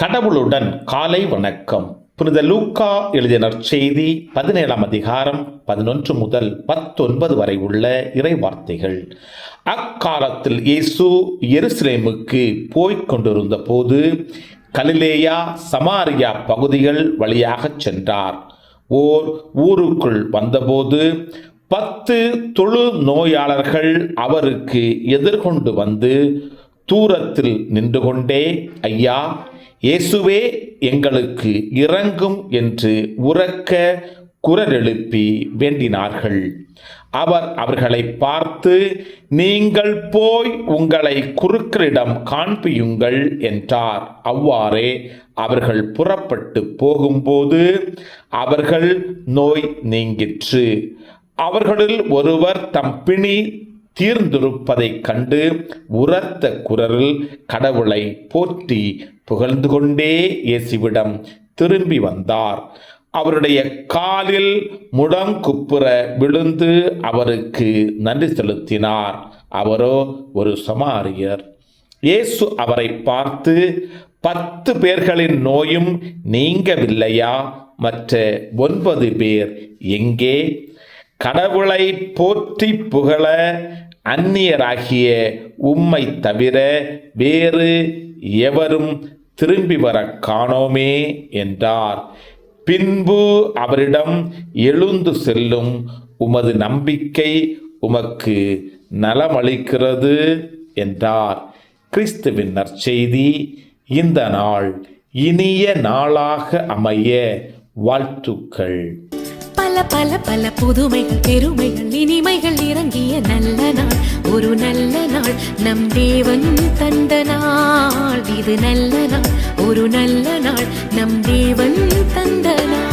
கடவுளுடன் காலை வணக்கம். புனித லூக்கா எழுதிய நற்செய்தி 17ஆம் அதிகாரம் 11 முதல் 19 வரை உள்ள இறை வார்த்தைகள். அக்காலத்தில் இயேசு எருசலேமுக்கு போய்க் கொண்டிருந்த போது கலிலேயா சமாரியா பகுதிகள் வழியாக சென்றார். ஓர் ஊருக்குள் வந்தபோது 10 தொழு நோயாளர்கள் அவருக்கு எதிர்கொண்டு வந்து தூரத்தில் நின்று கொண்டே, ஐயா, இயேசுவே, எங்களுக்கு இரங்கும் என்று உரக்க குரல் எழுப்பி வேண்டினார்கள். அவர் அவர்களை பார்த்து, நீங்கள் போய் உங்களை குருக்களிடம் காண்பியுங்கள் என்றார். அவ்வாறே அவர்கள் புறப்பட்டு போகும்போது அவர்கள் நோய் நீங்கிற்று. அவர்களில் ஒருவர் தம் பிணி தீர்ந்திருப்பதைக் கண்டு உரத்த குரலில் கடவுளை போற்றி புகழ்ந்து கொண்டே இயேசுவிடம் திரும்பி வந்தார். அவருடைய காலில் முடங்குப்புற விழுந்து அவருக்கு நன்றி செலுத்தினார். அவரோ ஒரு சமாரியர். இயேசு அவரை பார்த்து, 10 பேர்களின் நோயும் நீங்கவில்லையா? மற்ற 9 பேர் எங்கே? கடவுளை போற்றி புகழ அந்நியராகிய உம்மை தவிர வேறு எவரும் திரும்பி வர காணோமே என்றார். பின்பு அவரிடம், எழுந்து செல்லும், உமது நம்பிக்கை உமக்கு நலமளிக்கிறது என்றார். கிறிஸ்துவின் நற்செய்தி. இந்த நாள் இனிய நாளாக அமைய வாழ்த்துக்கள். பல பல பல புதுமைகள், பெருமைகள், இனிமைகள் இறங்கிய நல்ல நாள், ஒரு நல்ல நாள், நம் தேவன் தந்த நாள். இது நல்ல நாள், ஒரு நல்ல நாள், நம் தேவன் தந்த நாள்.